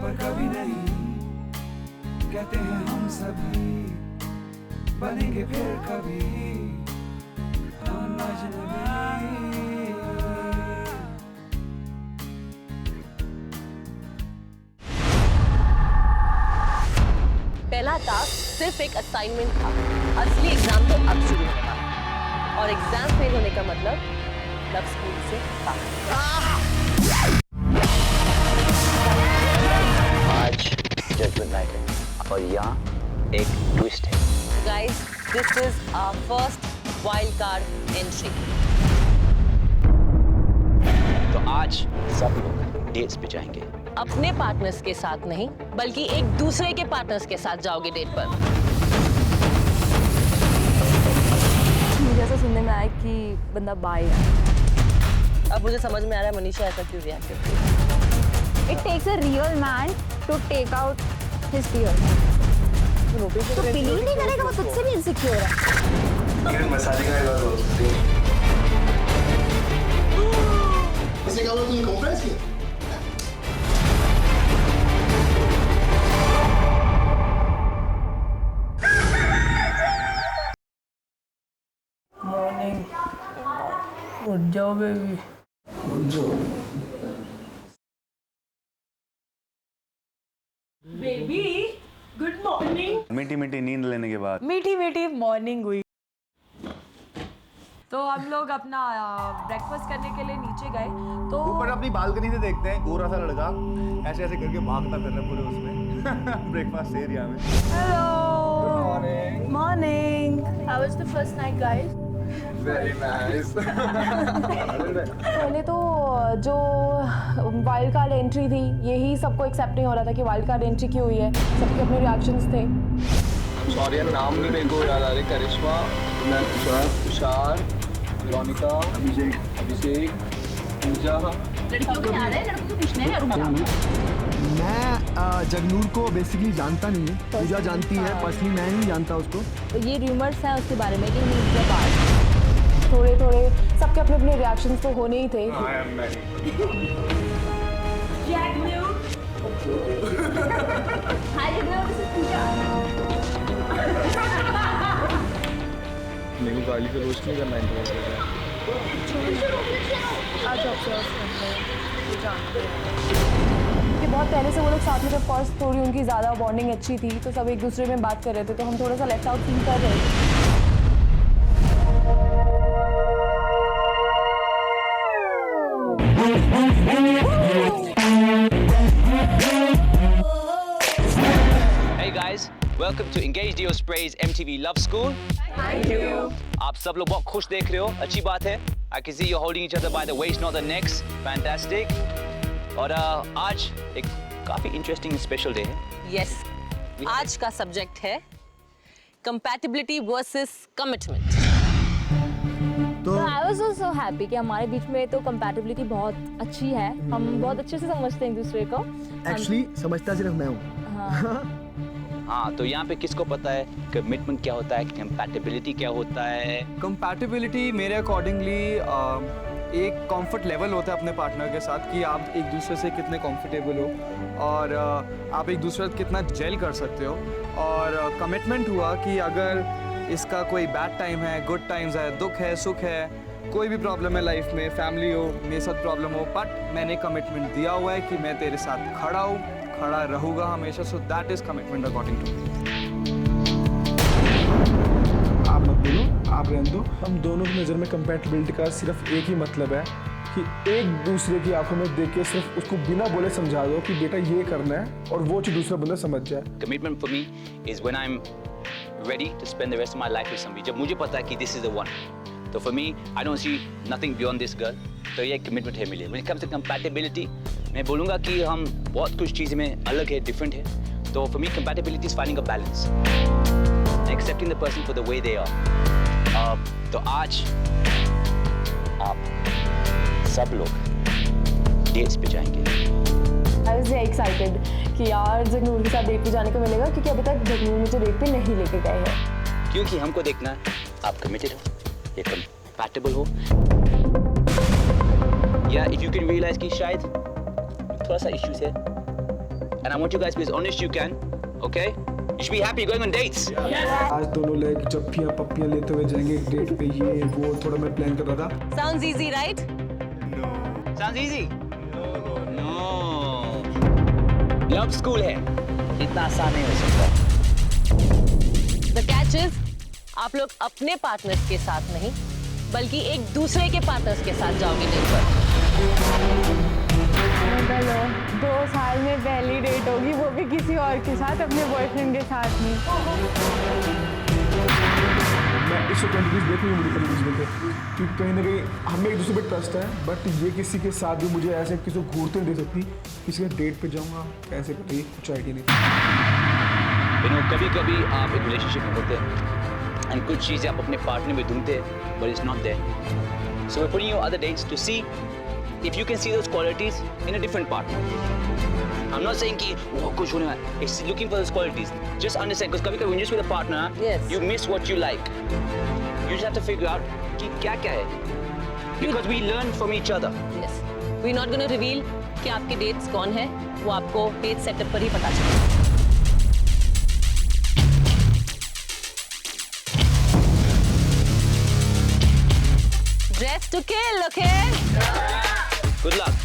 पर कभी नहीं, कहते हैं हम सभी बनेंगे फिर कभी हम अजनबी। पहला टास्क सिर्फ एक असाइनमेंट था, असली एग्जाम तो अब शुरू होगा और एग्जाम फेल होने का मतलब लव स्कूल से बाहर। आज जजमेंट नाइट है और यहाँ एक ट्विस्ट है। Guys, this is our first wild card entry. तो आज सब लोग डेट्स पे जाएंगे। अपने पार्टनर्स के साथ नहीं, बल्कि एक दूसरे के पार्टनर्स के साथ जाओगे डेट पर। मुझे ऐसा सुनने में आया कि बंदा बाय है। अब मुझे समझ में आ रहा है मनीषा ऐसा क्यों रिएक्ट करती है। It takes a real man to take out his fear. तो बिलीव नहीं करेगा, वो तुझसे भी इनसिक्योर है। मसाले का ¿Ese cabrón tiene conferencia? Morning, उठ जाओ बेबी। Baby good morning. मीठी मीठी नींद लेने के बाद मीठी मीठी मॉर्निंग हुई तो हम लोग अपना ब्रेकफास्ट करने के लिए नीचे गए तो ऊपर अपनी बालकनी से देखते हैं गोरा सा लड़का ऐसे ऐसे करके भागता फिर रहा है पूरे उसमें ब्रेकफास्ट एरिया में। Hello morning. How was the first night, guys? Very nice. पहले तो जो वाइल्ड कार्ड एंट्री थी यही सबको एक्सेप्ट नहीं हो रहा था कि वाइल्ड कार्ड एंट्री क्यों हुई है। सबके अपने रिएक्शंस थे। सॉरी नाम नहीं मेरे को याद आ रहे। करिश्मा, तुषार, वेरोनिका, अभिषेक, पूजा। लड़कियों को याद है, लड़कों को पूछने हैं। मैं जगनूर को बेसिकली जानता नहीं हूँ, पूजा जानती है, पर्सनली मैं नहीं जानता उसको। तो ये रूमर्स हैं उसके बारे में कि मीडिया पार्ट थोड़े थोड़े सबके अपने अपने रिएक्शंस तो होने ही थे। हाय जगनूर, दिस इज पूजा। मेरे को गाली का रोस्ट नहीं करना है। कि बहुत पहले से वो लोग साथ में थे, फर्स्ट थोड़ी उनकी ज़्यादा बॉन्डिंग अच्छी थी तो सब एक दूसरे में बात कर रहे थे तो हम थोड़ा सा लेफ्ट आउट फील कर रहे थे। Hey guys, welcome to Engage Dio Spray's MTV Love School. Thank you. आप सब लोग बहुत खुश देख रहे हो, अच्छी बात है। I can see you're holding each other by the waist, not the necks. Fantastic. और आज एक काफी इंटरेस्टिंग स्पेशल डे है। यस, आज का सब्जेक्ट है कंपैटिबिलिटी वर्सेस कमिटमेंट। तो आई वाज सो हैप्पी कि हमारे बीच में तो कंपैटिबिलिटी बहुत अच्छी है। हम बहुत अच्छे से समझते हैं एक दूसरे को। एक्चुअली समझता सिर्फ मैं हूँ। हाँ, तो यहाँ पे किसको पता है कमिटमेंट क्या होता है, कंपैटिबिलिटी क्या होता है? कंपैटिबिलिटी मेरे अकॉर्डिंगली एक कंफर्ट लेवल होता है अपने पार्टनर के साथ कि आप एक दूसरे से कितने कंफर्टेबल हो और आप एक दूसरे से कितना जेल कर सकते हो। और कमिटमेंट हुआ कि अगर इसका कोई बैड टाइम है, गुड टाइम्स है, दुख है, सुख है, कोई भी प्रॉब्लम है लाइफ में, फैमिली हो, मेरे साथ प्रॉब्लम हो, बट मैंने कमिटमेंट दिया हुआ है कि मैं तेरे साथ खड़ा हूँ, खड़ा रहूँगा हमेशा। So that is commitment according to me. आप मत बोलो, आप रहने दो। हम दोनों की नज़र में कंपैटिबिलिटी का सिर्फ एक ही मतलब है कि एक दूसरे की आंखों में देख के सिर्फ उसको बिना बोले समझा दो कि बेटा ये करना है और वो चीज़ दूसरा बंदा समझ जाए। Commitment for me is when I'm ready to spend the rest of my life with somebody. जब मुझे पता है कि this is the one. तो for me, I don't see nothing beyond this girl. तो ये commitment है मेरे लिए। When it comes to compatibility, मैं बोलूँगा कि हम बहुत कुछ चीज़ में अलग है, different है। तो for me, compatibility is finding a balance, accepting the person for the way they are. तो आज आप सब लोग डेट्स पे जाएंगे। आई वाज एक्साइटेड कि यार जगनूर के साथ डेट पे जाने को मिलेगा क्योंकि अभी तक जगनूर मुझे डेट पे नहीं लेके गए हैं। क्योंकि हमको देखना है आप कमिटेड हो या कंपैटिबल हो, या इफ यू कैन रियलाइज कि शायद थोड़ा सा इश्यूज है, and I want you guys to be as honest you can. Okay? You should be happy going on dates. आज दोनों लाइक जप्पियाँ पप्पियाँ लेते हुए जाएंगे एक डेट पे, ये वो थोड़ा मैं प्लान कर रहा था। Sounds easy, right? Sounds easy? No. Love school है, इतना आसान नहीं हो सकता। The catch is, आप लोग अपने पार्टनर्स के साथ नहीं, बल्कि एक दूसरे के पार्टनर्स के साथ जाओगे डेट पर। 2 साल में पहली डेट होगी, वो भी किसी और के साथ, अपने बॉयफ्रेंड के साथ नहीं। मैं इस कंट्रीज देखूंगी मुझे टेलीविजन पे, क्योंकि कहीं ना कहीं हमें एक दूसरे पे ट्रस्ट है, बट ये किसी के साथ भी मुझे ऐसे किसी को घूरते नहीं दे सकती। किसी के डेट पे जाऊंगा कैसे करेगी, कुछ आइडिया नहीं। You know, कभी-कभी आप एक रिलेशनशिप में होते हैं and कुछ चीजें आप अपने पार्टनर में ढूंढते हैं, but it's not there. So we're putting you other dates to see if you can see those qualities in a different partner. I'm not saying कि वो कुछ होने वाला, it's looking for those qualities. Just understand, because कभी-कभी when you're just with a partner, Yes. you miss what you like. You just have to figure out कि क्या-क्या है, because we learn from each other. Yes. We're not going to reveal कि आपके dates कौन है, वो आपको date setup पर ही पता चलेगा। Dress to kill, okay? Good luck.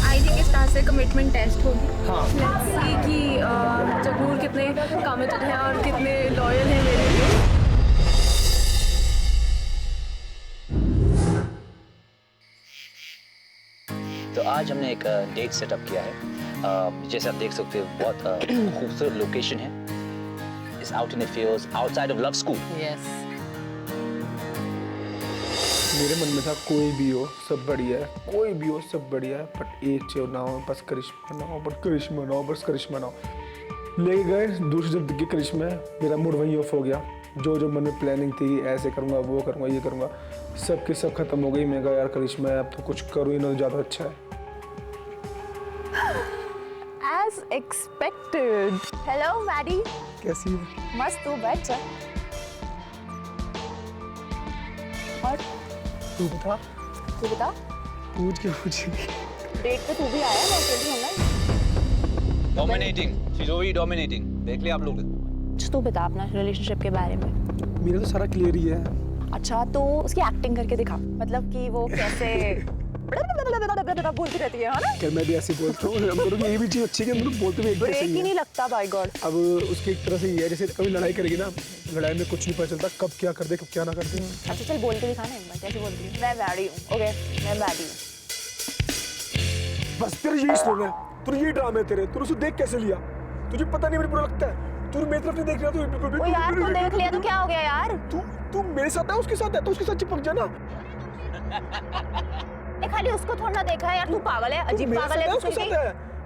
I think इस तरह से कमिटमेंट टेस्ट होगी। लेट्स सी कि जगूर कितने कमिटेड हैं और कितने लॉयल हैं मेरे लिए। तो आज हमने एक डेट सेटअप किया है। जैसे आप देख सकते हो, बहुत खूबसूरत लोकेशन है। It's out in the fields, outside of Love School. Yes. मेरे मन में था कोई भी हो सब बढ़िया है, कोई भी हो सब बढ़िया है, बट एक चीज ना हो, बस करिश्मा ना हो, बस करिश्मा ना हो, बस करिश्मा ना हो। ले गए दूसरी जब दिखे करिश्मा, मेरा मूड वहीं ऑफ हो गया। जो जो मन में प्लानिंग थी, ऐसे करूँगा, वो करूँगा, ये करूँगा, सब के सब खत्म हो गई। मैं कहा यार करिश्मा है, अब तो कुछ करूँ ही ना, ज़्यादा अच्छा है। As expected. Hello, Maddie. कैसी है? मस्त तू बैठ जा। और तू बता, तू बता, पूछ के पूछ। डेट पे तू भी आया, मैं अकेली हूँ ना। Dominating. She's already dominating. देख लिया आप लोग। तू बता अपना रिलेशनशिप के बारे में। मेरा तो सारा क्लियर ही है। अच्छा, तो उसकी एक्टिंग करके दिखा, मतलब कि वो कैसे बोलती रहती है ना। क्या मैं भी ऐसे बोलता हूँ? हम दोनों की यही भी चीज़ अच्छी है कि हम लोग बोलते हुए एक ब्रेक जैसे ही ही नहीं हैं। लगता, बाय गॉड। अब उसकी एक तरह से ये है, जैसे कभी लड़ाई करेगी ना, लड़ाई में कुछ नहीं पता चलता कब क्या कर दे, कब क्या ना कर दे। अच्छा चल बोल के दिखाना एक बार, कैसे बोलती है? मैं मैडी हूँ, ओके, मैं मैडी हूँ। बस तेरे यही स्लोग है, तेरे यही ड्रामे है तेरे, तूने उसे देख कैसे लिया? तुझे पता नहीं, मुझे बुरा लगता है। तू मेरी तरफ नहीं देख रहा, तू ओ यार, तू देख लिया तो क्या हो गया यार? तू मेरे साथ है, उसके साथ है, तो उसके साथ चिपक जा ना। खाली उसको थोड़ा ना देखा है यार, तू पागल है, अजीब पागल है। उसके साथ है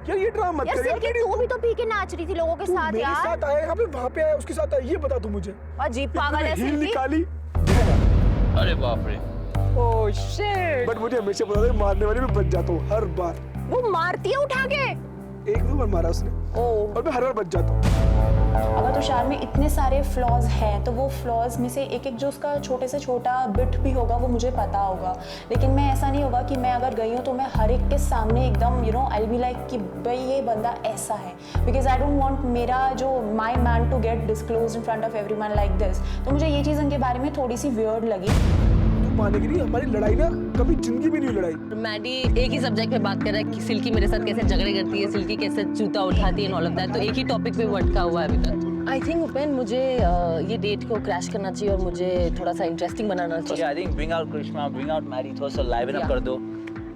यार, ये ड्रामा मत कर यार। तू भी तो पी के नाच रही थी लोगों के साथ यार। मेरे साथ आया यहाँ पे, वहाँ पे आया, उसके साथ आया, ये बता तू मुझे। अजीब पागल है हील निकाली। अरे बाप रे। Oh shit. बट मुझे हमेशा पता था मारने वाले में बच जाता हूँ हर बार। वो मारती है उठा के। एक दो बार मारा उसने और मैं हर बार बच जाता हूँ। अगर तुषार में इतने सारे फ्लॉज हैं, तो वो फ्लॉज में से एक एक जो उसका छोटे से छोटा बिट भी होगा, वो मुझे पता होगा। लेकिन मैं ऐसा नहीं होगा कि मैं अगर गई हूँ तो मैं हर एक के सामने एकदम आई विल बी लाइक कि भाई ये बंदा ऐसा है, बिकॉज आई डोंट वांट मेरा जो my man to get disclose in front of everyone like this. तो मुझे ये चीज़ उनके बारे में थोड़ी सी वियर्ड लगी। माने की नहीं, हमारी लड़ाई ना कभी जिंदगी में नहीं लड़ाई। मैडी एक ही सब्जेक्ट पे बात कर रहा है कि सिल्की मेरे साथ कैसे झगड़े करती है, सिल्की कैसे जूता उठाती है, ऑल ऑफ दैट। तो एक ही टॉपिक पे वो अटका हुआ है अभी तक। आई थिंक उपेन, मुझे ये डेट को क्रैश करना चाहिए और मुझे थोड़ा सा इंटरेस्टिंग बनाना चाहिए। I think bring out Karishma, bring out Maddy, थोड़ा सा लाइवन अप कर दो।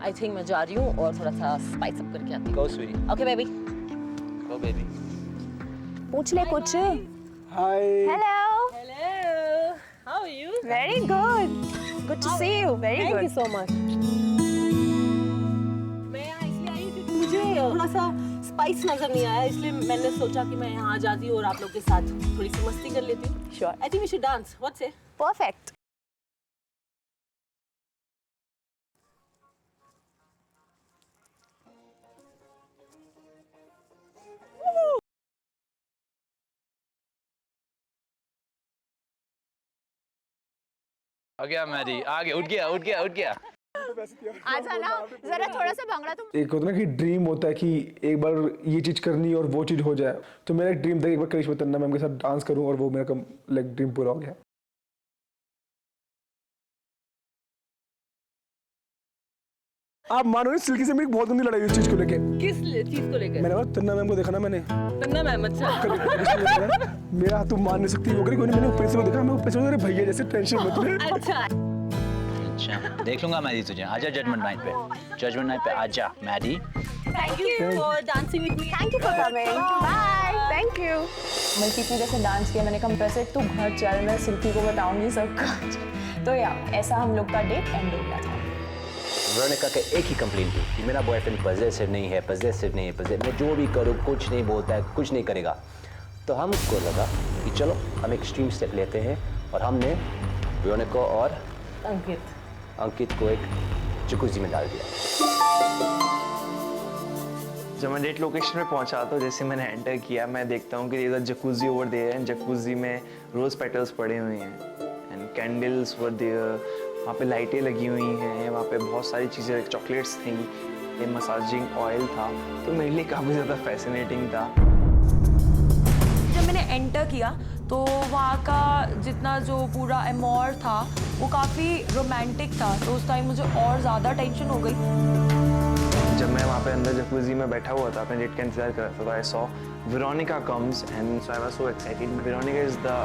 आई थिंक मैं जा रही हूँ और थोड़ा सा स्पाइस अप करके आती हूँ। Go sweety. Okay baby. Go baby. पूछ ले कुछ। Hi. Hello. Hello. How are you? Very good. Good to see you. Very Thank good. you so much. मैं यहाँ इसलिए आई क्योंकि मुझे थोड़ा सा स्पाइस नजर नहीं आया, इसलिए मैंने सोचा कि मैं यहाँ आ जाती हूँ और आप लोग के साथ थोड़ी सी मस्ती कर लेती हूँ। Sure. I think we should dance. What say? Perfect. आ गया मैडी, आ गया, उठ गया। आजा ना जरा थोड़ा सा भांगड़ा तुम। एक होता है ना कि ड्रीम होता है कि एक बार ये चीज करनी और वो चीज हो जाए, तो मेरा एक ड्रीम था कि एक बार करिश्मा तन्ना मैम के साथ डांस करूं और वो मेरा लाइक ड्रीम पूरा हो गया। आप मानो नहीं, सिल्की से मेरी बहुत गंदी लड़ाई हुई इस चीज को लेके। किस चीज को लेकर? मैंने बोला तन्ना मैम को देखा ना मैंने, तन्ना मैम, अच्छा। मेरा हाथ तुम मान नहीं सकती, वो करी कोई नहीं, मैंने ऊपर से वो देखा, मैं ऊपर से मेरे भैया जैसे टेंशन मत ले। अच्छा अच्छा देख लूंगा मैडी तुझे, आजा जजमेंट नाइट पे, जजमेंट नाइट पे आजा Maddy. Thank you for dancing with me. Thank you for coming, bye, thank you. मल्टी ने जैसे डांस किया, मैंने कहा वैसे तू घर चल, मैं सिल्की को बताऊंगी सब कुछ। तो या ऐसा हम लोग का डेट एंड हो गया था। वेरोनिका का एक ही कंप्लेंट थी कि मेरा बॉयफ्रेंड पजेसिव नहीं है, पजेसिव नहीं है, पजेसिव, मैं जो भी करूँ कुछ नहीं बोलता है, कुछ नहीं करेगा। तो हमको लगा कि चलो हम एक एक्सट्रीम स्टेप लेते हैं और हमने वेरोनिका और अंकित को एक जकूज़ी में डाल दिया। जब मैं डेट लोकेशन पे पहुंचा तो जैसे मैंने एंटर किया, मैं देखता हूँ कि इधर जकूज़ी ओवर देयर है, जकूज़ी में रोज़ पेटल्स पड़े हुए हैं एंड कैंडल्स वर देयर, वहाँ पे लाइटें लगी हुई हैं, वहाँ पे बहुत सारी चीज़ें, चॉकलेट्स थी, ये मसाजिंग ऑयल था, तो मेरे लिए काफ़ी ज़्यादा फैसिनेटिंग था। जब मैंने एंटर किया तो वहाँ का जितना जो पूरा एमोर था वो काफ़ी रोमांटिक था, तो उस टाइम मुझे और ज़्यादा टेंशन हो गई। जब मैं वहाँ पे अंदर जकूज़ी में बैठा हुआ था, अपने डेट का इंतजार कर रहा था, तो I saw Veronica comes and so I was so excited. Veronica is the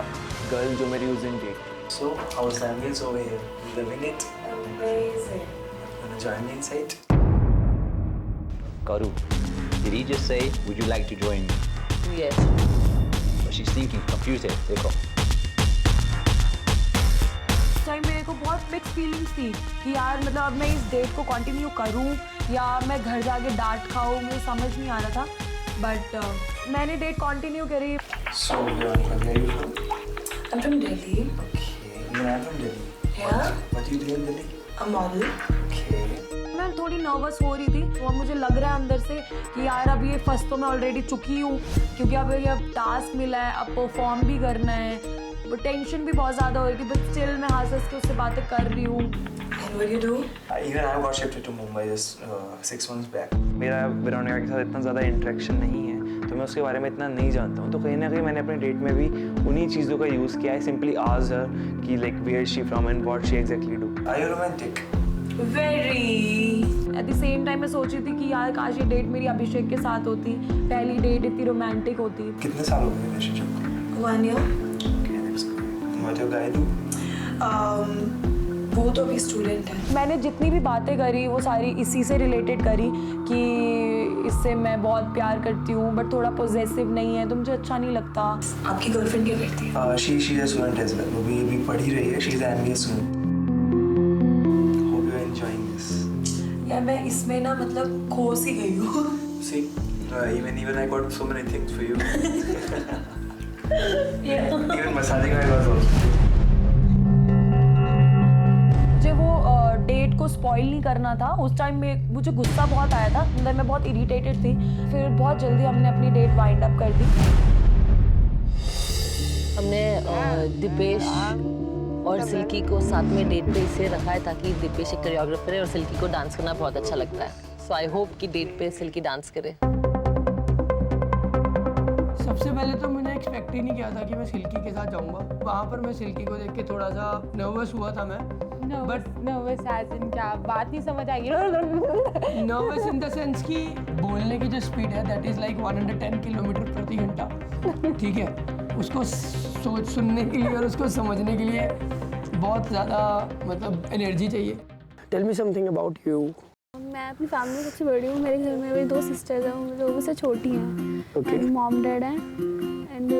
girl जो मेरी उस दिन date. So, how's the ambience over here? You loving it? Amazing. Wanna join me inside? Karu, did he just say, would you like to join me? Yes. But she's thinking, confused है, देखो। उस time मेरे को बहुत mix feelings थी कि यार मतलब अब मैं इस डेट को कंटिन्यू करूं या मैं घर जाके डांट खाऊं, मुझे समझ नहीं आ रहा था, बट मैंने डेट कंटिन्यू करी। So, Veronica, where are you from? I'm from Delhi. Okay, even I'm from Delhi. Yeah? What do you do in Delhi? A model. Okay. मैं थोड़ी नर्वस हो रही थी और मुझे लग रहा है अंदर से कि यार अब ये फर्स्ट तो मैं ऑलरेडी चुकी हूँ, क्योंकि अब ये टास्क मिला है, अब परफॉर्म भी करना है, टेंशन भी बहुत ज़्यादा हो रही थी, बट स्टिल मैं हंस के उससे बातें कर रही हूँ। And what do you do? Even I got shifted to Mumbai just 6 months back. मेरा वेरोनिका के साथ इतना ज़्यादा इंटरेक्शन नहीं है, तो मैं उसके बारे में इतना नहीं जानता हूँ, तो कहीं ना कहीं मैंने अपने डेट में भी उन्हीं चीज़ों का यूज़ किया है। सिंपली आस्क्ड हर कि like where she from and what she exactly do. Are you romantic? Very. At the same time मैं सोच रही थी कि यार काश ये डेट मेरी अभिषेक के साथ होती, पहली डेट इतनी रोमांटिक होती। कितने साल हो गए रिलेशनशिप को? 1 year. Okay, that's good. What your guy do? वो तो अभी स्टूडेंट है। मैंने जितनी भी बातें करी वो सारी इसी से रिलेटेड करी कि इससे मैं बहुत प्यार करती हूँ, बट थोड़ा पॉजेसिव नहीं है तो मुझे अच्छा नहीं लगता। आपकी गर्लफ्रेंड क्या करती है? She's a student as well. वो भी पढ़ ही रही है. She's an MBA student. Hope you're enjoying this. यार मैं इसमें ना मतलब खो सी गई हूँ। See, even I got so many things for you. Even massaging I was also. मुझे वो डेट को स्पॉइल नहीं करना था। उस टाइम में मुझे गुस्सा बहुत आया था, अंदर मैं बहुत इरिटेटेड थी। फिर बहुत जल्दी हमने अपनी डेट वाइंड अप कर दी। हमने दीपेश और सिल्की को साथ में डेट पे इसलिए रखा है ताकि दीपेश एक कोरियोग्राफर है और सिल्की को डांस करना बहुत अच्छा लगता है। सो आई होप कि डेट पे सिल्की डांस करे। सबसे पहले तो मैंने एक्सपेक्ट ही नहीं किया था कि मैं सिल्की के साथ जाऊंगा। वहाँ पर मैं सिल्की को देख के थोड़ा सा नर्वस हुआ था मैं। बट नर्वस एज इन क्या बात नहीं समझ आएगी। नर्वस इन द सेंस कि बोलने की जो स्पीड है दैट इज़ लाइक 110 किलोमीटर प्रति घंटा, ठीक है। उसको सोच सुनने के लिए और उसको समझने के लिए बहुत ज़्यादा मतलब एनर्जी चाहिए। Tell me something about you. मैं अपनी फैमिली में सबसे बड़ी हूँ। मेरे घर में मेरी 2 सिस्टर्स हैं जो मुझसे छोटी हैं। Okay. मॉम डैड हैं एंड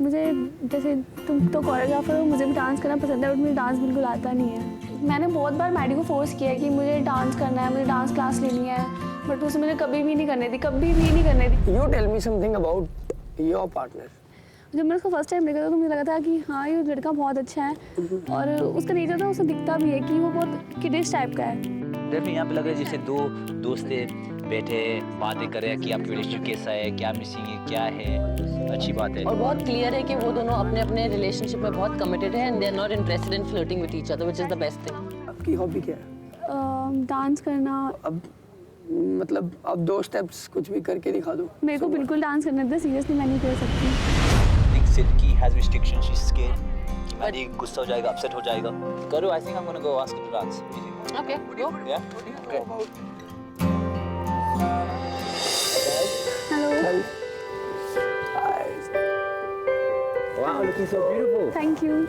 मुझे जैसे तुम तो कोरियोग्राफर हो, मुझे भी डांस करना पसंद है, बट मुझे डांस बिल्कुल आता नहीं है। मैंने बहुत बार मैडी को फोर्स किया कि मुझे डांस करना है, मुझे डांस क्लास लेनी है, बट उसे मुझे कभी भी नहीं करने दी, कभी भी नहीं करने दी। You tell me something about your partner. जब मैंने उसको फर्स्ट टाइम देखा था तो मुझे लगा था कि हाँ ये लड़का बहुत अच्छा है, और उसका नेचर था, उसे दिखता भी है कि वो बहुत किडिश टाइप का है। डेफिनेटली यहाँ पे लग रहा है जैसे दो दोस्त बैठे बातें कर रहे हैं कि आपकी रिलेशनशिप कैसा है, क्या मिसिंग है, क्या है। अच्छी बात है और बहुत क्लियर है कि वो दोनों अपने अपने रिलेशनशिप में बहुत कमिटेड है and they are not interested in flirting with each other, which is the best thing. आपकी हॉबी क्या है? डांस करना। अब मतलब अब 2 स्टेप्स कुछ भी करके दिखा दो। मेरे को बिल्कुल डांस करना था, सीरियसली मैं नहीं कर सकती। I think Silky has restrictions. She's scared. कि मैडी गुस्सा हो जाएगा, upset हो जाएगा. करो, I think I'm gonna go ask her to dance. Okay, go. Yeah. Okay. Hello. Wow, looking so beautiful. Thank you.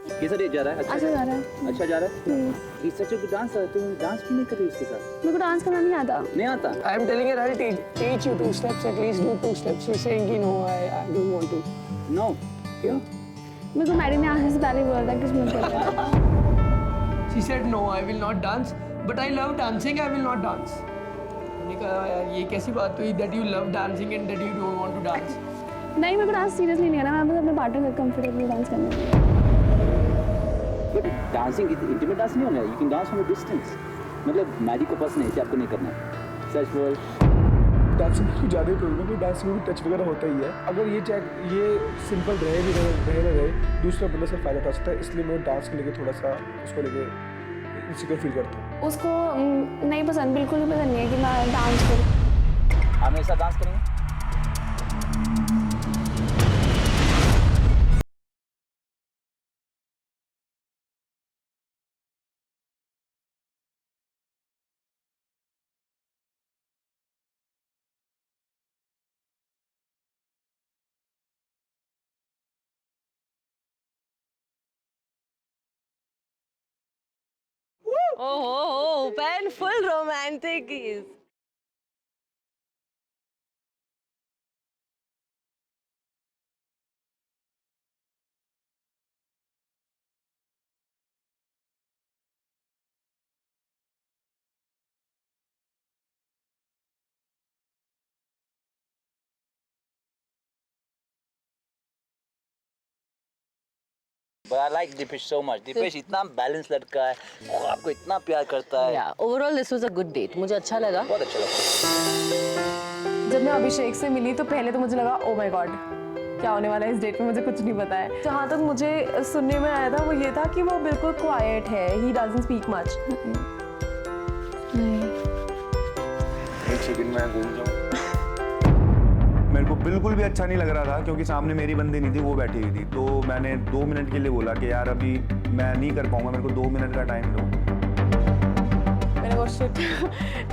कैसा डेट जा रहा है? अच्छा जा रहा है। अच्छा जा रहा है? He's such a good dancer. तुम डांस क्यों नहीं कर रही उसके साथ? मेरे को डांस करना नहीं आता। नहीं आता? I'm telling her I'll teach you 2 steps at least. Do 2 steps. She's saying कि no, I don't want to. No. क्यों? मेरे को मैडी ने आने से पहले बोला था कि इसमें करना। She said no, I will not dance, but I love dancing. I will not dance. मैंने कहा यार ये कैसी बात हुई that you love dancing and that you don't want to dance. नहीं, मेरे को डांस सीरियसली नहीं करना, मैं बस अपने पार्टनर के कंफर्टेबली डांस करना। But dancing, intimate dance नहीं होना है. You can dance from a distance. मतलब मैडी को पसंद है कि आपको नहीं करना है. Such world. डांसिंग की ज़्यादा ही प्रॉब्लम है, डांसिंग में भी टच वगैरह होता ही है। अगर ये सिंपल रहे भी रहे दूसरा बंदा से फ़ायदा उठा सकता है, इसलिए मैं डांस को लेके थोड़ा सा उसको लेके इनसिक्योर फील करता हूँ। उसको नहीं पसंद, बिल्कुल भी पसंद नहीं है कि मैं डांस करूँ। आप मेरे साथ डांस करेंगे? Oh, Upen, full romantic is. But I like Dipesh so much. Dipesh इतना बैलेंस लड़का है, आपको इतना प्यार करता है. Yeah, overall this was a good date. मुझे अच्छा लगा. बहुत अच्छा लगा. जब मैं अभिषेक से मिली तो पहले तो मुझे लगा ओ माय गॉड क्या होने वाला है इस डेट में, मुझे कुछ नहीं पता है। जहाँ तक मुझे सुनने में आया था वो ये था कि वो बिल्कुल क्वाइट है, ही डजंट स्पीक मच। एक सेकंड में घूम जाऊँ। मेरे को बिल्कुल भी अच्छा नहीं लग रहा था क्योंकि सामने मेरी बंदी नहीं थी, वो बैठी हुई थी। तो मैंने 2 मिनट के लिए बोला कि यार अभी मैं नहीं कर पाऊंगा, मेरे को 2 मिनट का टाइम दो। मैंने कहा शिट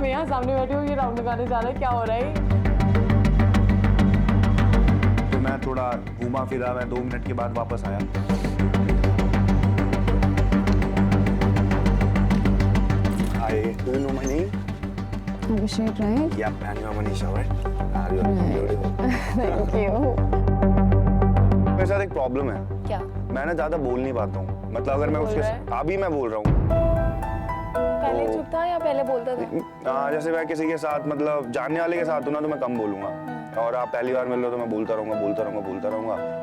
मैं यहाँ सामने बैठी हूँ, ये राउंड लगाने जा रहा है, क्या हो रहा है। तो मैं थोड़ा घूमा फिरा, मैं 2 मिनट के बाद वापस आया। Hi, do you know my name? Abhishek, right? Yep, and you're Manisha, right? You are beautiful. Thank you. मेरे साथ एक प्रॉब्लम है। क्या? मैं ना ज़्यादा बोल नहीं पाता हूँ। मतलब अगर मैं उसके अभी मैं बोल रहा हूँ। पहले चुप था या पहले बोलता था? जैसे मैं किसी के साथ मतलब जानने वाले के साथ हूँ ना तो मैं कम बोलूँगा। और आप पहली बार मिल लो तो मैं बोलता रहूँगा।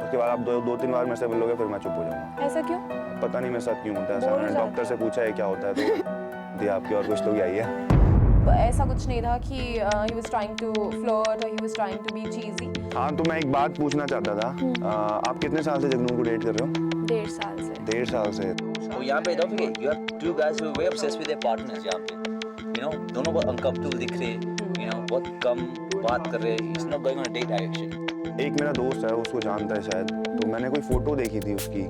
उसके बाद आप 2-3 बार मेरे से मिलोगे फिर मैं चुप हो जाऊँगा। ऐसा क्यों? पता नहीं मेरे साथ क्यों होता है ऐसा। मैंने डॉक्टर से पूछा है क्या होता है तो दिया आपकी और कुछ तो क्या ही है। ऐसा कुछ नहीं था कि he was trying to flirt or he was trying to be cheesy. हाँ तो मैं एक बात पूछना चाहता था। आप कितने साल से जगनूर को डेट कर रहे हो? 1.5 साल से। 1.5 साल से। तो यहाँ पे don't forget, you have 2 guys who are very obsessed with their partners यहाँ पे। You know, दोनों बहुत uncomfortable दिख रहे, you know, बहुत कम बात कर रहे। He's not going on a date actually. एक मेरा दोस्त है, उसको जानता है शायद, तो मैंने कोई फोटो देखी थी उसकी।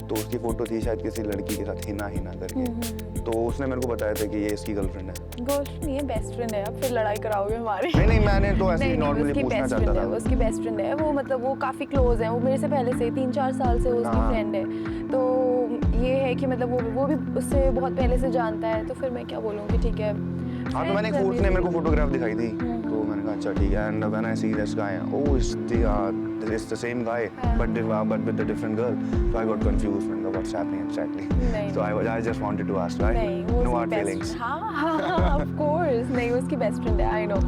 तो उसकी फोटो थी शायद किसी लड़की के साथ हिना करके। तो उसने मेरे को बताया था कि ये इसकी गर्लफ्रेंड है। गर्लफ्रेंड नहीं है, बेस्ट फ्रेंड है। अब फिर लड़ाई कराओगे हमारी। नहीं मैंने तो ऐसे ही नॉर्मली पूछना चाहता था। उसकी बेस्ट फ्रेंड है वो, मतलब वो काफी क्लोज है, वो मेरे से पहले से 3-4 साल से उसकी फ्रेंड है। तो ये है कि मतलब वो भी उससे बहुत पहले से जानता है, तो फिर मैं क्या बोलूँ कि ठीक है। हाँ तो मैंने उसने मेरे को फोटोग्राफ दिखाई थी, तो मैंने कहा अच्छा ठीक है। And when I see this guy, oh it's the same guy but with a different girl, so I got confused when what's happening exactly. So I just wanted to ask, right? No hard feelings. हाँ of course नहीं, उसकी best friend है, I know.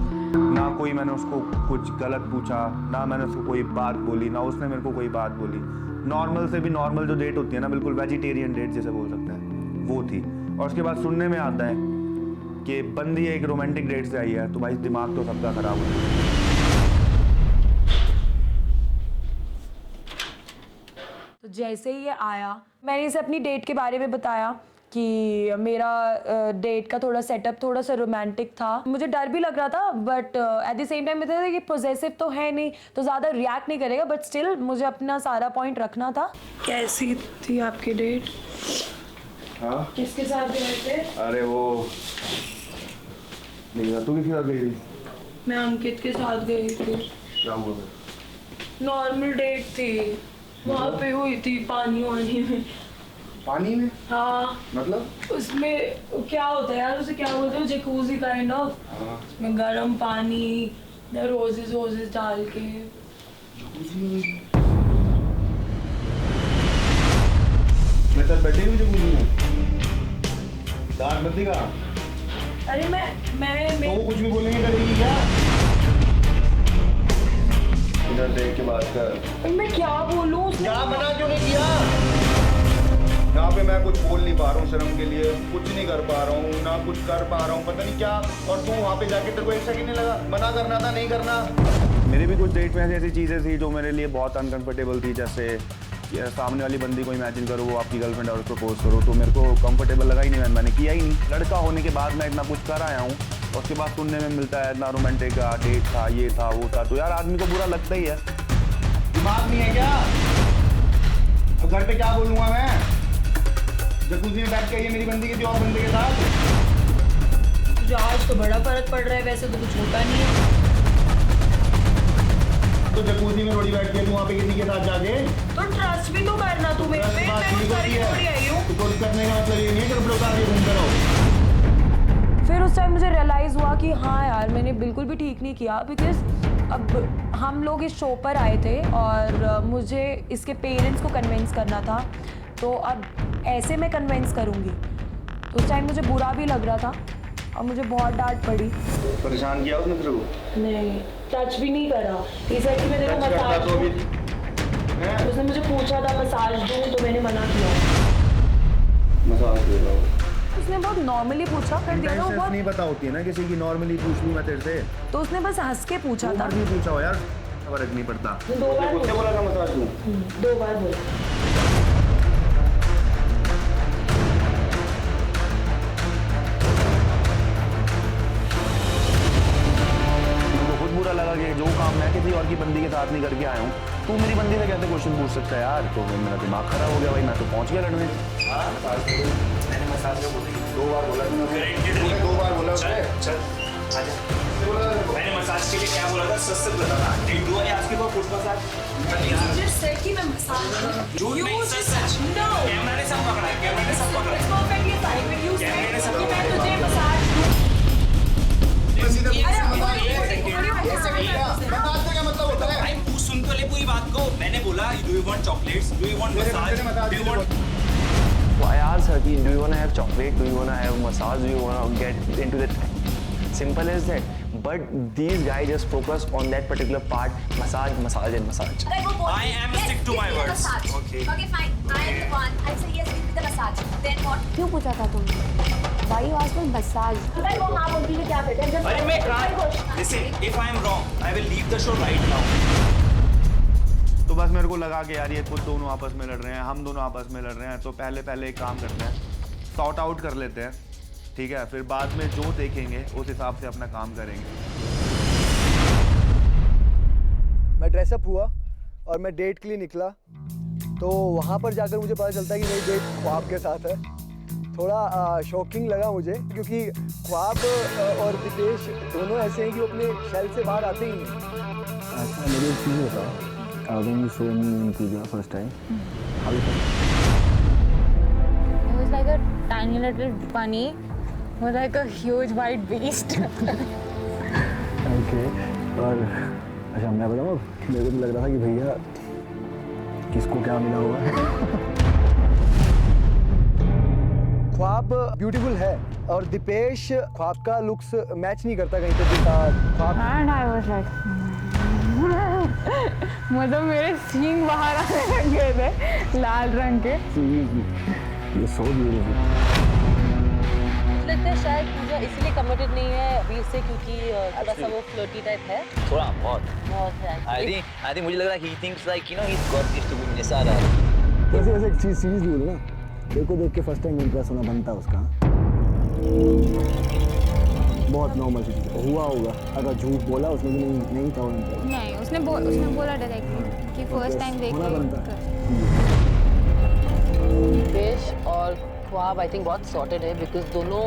ना कोई मैंने उसको कुछ गलत पूछा, ना मैंने उसको कोई बात बोली, ना उसने मेरे को कोई बात बोली। नॉर्मल से भी नॉर्मल जो डेट होती है ना, बिल्कुल वेजिटेरियन डेट जैसे बोल सकते हैं, वो थी। और उसके बाद सुनने में आता है कि बंदी एक रोमांटिक डेट से आई है, तो भाई दिमाग तो सबका खराब हो गया। तो जैसे ही ये आया, मैंने इसे अपनी डेट के बारे में बताया कि मेरा डेट का थोड़ा सेटअप थोड़ा सा रोमांटिक था। मुझे डर भी लग रहा था but at the same time मुझे था कि पॉजेसिव तो है नहीं तो ज़्यादा रिएक्ट नहीं करेगा, बट स्टिल मुझे अपना सारा पॉइंट रखना था। कैसी थी आपकी डेट? हाँ किसके साथ गए थे? अरे वो नहीं, तू किसके साथ गई थी? मैं अंकित के साथ गई थी। क्या हुआ फिर? नॉर्मल डेट थी, वहाँ पे हुई थी पानी वानी में। पानी में? हाँ मतलब उसमें क्या होता है यार, उसे क्या बोलते हैं, जकूजी काइंड ऑफ। उसमें गर्म पानी, रोजेस वोजेस डाल के। मैं तब बैठी हुई जकूजी में, दांत बत्ती का। अरे मैं तो कुछ भी बोलेंगे करेगी क्या? इधर देख के बात कर। मैं क्या बोलूँ? उसने क्या मना क्यों नहीं किया? यहाँ पे मैं कुछ बोल नहीं पा रहा हूँ शर्म के लिए, कुछ नहीं कर पा रहा हूँ, ना कुछ कर पा रहा हूँ, पता नहीं क्या। और तू वहाँ पे जाके तेरे को एक सेकंड नहीं लगा, मना करना था, नहीं करना। मेरी भी कुछ डेट में ऐसी चीज़ें थी जो मेरे लिए बहुत अनकंफर्टेबल थी, जैसे सामने वाली बंदी को इमेजिन करो वो आपकी गर्लफ्रेंड और प्रपोज करो, तो मेरे को कंफर्टेबल लगा ही नहीं, मैंने किया ही नहीं। लड़का होने के बाद मैं इतना कुछ कर आया हूँ, उसके बाद सुनने में मिलता है इतना रोमांटिक का डेट था, ये था वो था, तो यार आदमी को बुरा लगता ही है। दिमाग नहीं है क्या? तो घर पे क्या बोलूँगा मैं? जकूज़ी में बैठ के ये मेरी बंदी किसी और बंदे के साथ। तुझे आज तो बड़ा फर्क पड़ रहा है, वैसे तो कुछ होता नहीं है। तो जकूज़ी में थोड़ी बैठ के तू वहाँ पे किसी के साथ जाके तो ट्रस्ट भी तो करना तू मेरे पे। मैं कुछ करके थोड़ी आई हूँ। तो ट्रस्ट करने का मतलब ये नहीं है कि कपड़ों का आगे घूमते रहो। फिर उस टाइम मुझे रियलाइज़ हुआ कि हाँ यार मैंने बिल्कुल भी ठीक नहीं किया, बिकॉज अब हम लोग इस शो पर आए थे और मुझे इसके पेरेंट्स को कन्विंस करना था, तो अब ऐसे मैं कन्विंस करूँगी। उस टाइम मुझे बुरा भी लग रहा था और मुझे बहुत डांट पड़ी। परेशान किया उसने तेरे को? नहीं, टच भी नहीं करा। इस साइड की मैं देखो मसाज दूँ, उसने मुझे पूछा था मसाज दूँ तो मैंने मना किया। मसाज दे रहा हूँ। उसने बहुत नॉर्मली पूछा, कर दिया ना वो बहुत। नहीं पता होती है ना किसी की, नॉर्मली पूछ लूँ मैं तेरे से, तो उसने बस हंस के पूछा था। नहीं पूछा हो यार, फर्क नहीं पड़ता। 2 बार बोला था मसाज दूँ? 2 बार बोला। बुरा लगा कि जो काम मैं किसी और की बंदी के साथ नहीं करके आया हूँ, तू मेरी बंदी से कैसे क्वेश्चन पूछ सकता है यार? तो मेरा दिमाग खराब हो गया भाई, मैं तो पहुंच गया लड़ने। मैंने मसाज का 2 बार बोला, 2 बार बोला। चल मैंने मसाज के लिए क्या बोला था, सच सच बता था। एक 2 आज के बाद फुट मसाज कि मैं मसाज झूठ नहीं, सच सच। कैमरा ने सब पकड़ा है, कैमरा ने सब पकड़ा है। परफेक्टली फाइन व्हेन यू कैमरे ने सब से मैं पकड़ा तुझे है। मसाज भाई तू सुन तो ले पूरी बात को। मैंने बोला do you want chocolates, do you want massage, do you want. So I asked her, do you want to have chocolate? Do you want to have massage? Do you want to get into that? Simple as that. But these guys just focus on that particular part, massage, massage and massage. I am stick to my words. Okay, fine. I am the one. I say yes, give me the massage. Then what? क्यों पूछा था तुमने? Why you asked for massage? अगर वो हाँ बोलती है क्या करते हैं? अरे मैं listen, if I am wrong, I will leave the show right now. तो बस मेरे को लगा कि यार ये खुद दोनों आपस में लड़ रहे हैं, हम दोनों आपस में लड़ रहे हैं, तो पहले एक काम करते हैं, सॉर्ट आउट कर लेते हैं, ठीक है? फिर बाद में जो देखेंगे उस हिसाब से अपना काम करेंगे। मैं ड्रेसअप हुआ और मैं डेट के लिए निकला, तो वहाँ पर जाकर मुझे पता चलता है कि मेरी डेट ख्वाब के साथ है। थोड़ा शॉकिंग लगा मुझे, क्योंकि ख्वाब और दिपेश दोनों ऐसे हैं कि वो अपने शेल से बाहर आते ही नहीं। अच्छा मेरी एक चीज़ बताओ, when you saw me in Puglia first time, how you felt? It was like a tiny little bunny with like a huge white beast. Okay, और अच्छा मैं बताऊँ, मेरे को तो लग रहा था कि भैया किसको क्या मिला होगा। ख्वाब ब्यूटीफुल है और दिपेश ख्वाब का लुक्स मैच नहीं करता कहीं पे भी ख्वाब। And I was like, मतलब मेरे सींग बाहर आने लग गए थे लाल रंग के। ये सो ब्यूटीफुल। लगता है शायद पूजा इसलिए कमिटेड नहीं है अभी से, क्योंकि थोड़ा सा वो फ्लर्टी टाइप है। थोड़ा बहुत है। I think मुझे लग रहा है he thinks like you know he's got this to be Nisara. ऐसे एक चीज़ सीरीज बोलो ना, तेरे को देख के फर्स्ट टाइम इंप्रेस होना बनता है उसका। बहुत नॉर्मल सी चीज़ हुआ होगा, अगर झूठ बोला उसने कि नहीं था वो इंप्रेस। नहीं, उसने बोला डायरेक्टली कि फर्स्ट टाइम देख होना बनता है। पेश और ख्वाब आई थिंक बहुत सॉर्टेड है बिकॉज दोनों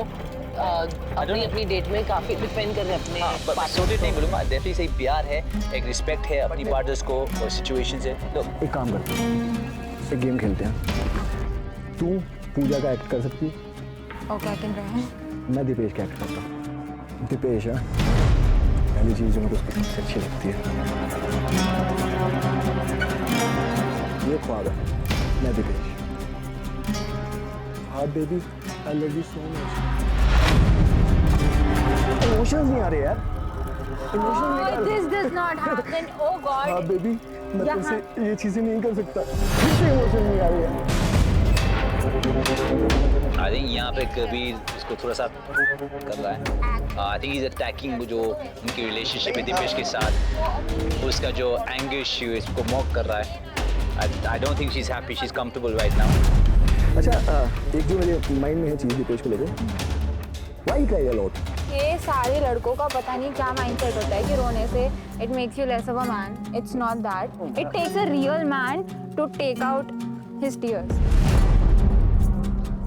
अपनी डेट में काफी डिफेंड कर रहे हैं अपने partners सॉर्टेड को। नहीं बोलूँगा, डेफिनेटली सही प्यार है, एक रिस्पेक्ट है अपनी पार्टनर्स को और सिचुएशन से। तो एक काम करते हैं, एक गेम खेलते हैं। तू पूजा का एक्ट कर सकती है, ओके आई कैन ट्राई। मैं दीपेश का एक्ट करता हूँ। दीपेश है पहली चीज़ जो मुझे उसकी सबसे अच्छी लगती है, ये ख्वाब है। मैं दीपेश। हाँ baby, I love you so much. Emotions नहीं आ रहे यार, इमोशंस नहीं आ रहे। This does not happen. Oh God. हाँ बेबी, मैं तुमसे ये चीज़ें नहीं कर सकता, मुझसे इमोशन नहीं आ रही है। आई थिंक यहाँ पे कबीर इसको थोड़ा सा कर रहा है। आई थिंक इज अटैकिंग जो उनकी रिलेशनशिप है दीपेश के साथ, उसका जो एंगर इश्यू है इसको मॉक कर रहा है। I don't think she is happy, she is comfortable right now. अच्छा, एक जो मेरे माइंड में है चीज़ दीपेश को लेकर, व्हाई क्राई अ लॉट? ये सारे लड़कों का पता नहीं क्या माइंडसेट होता है कि रोने से it makes you less of a man. It's not that. It takes a real man to take out his tears.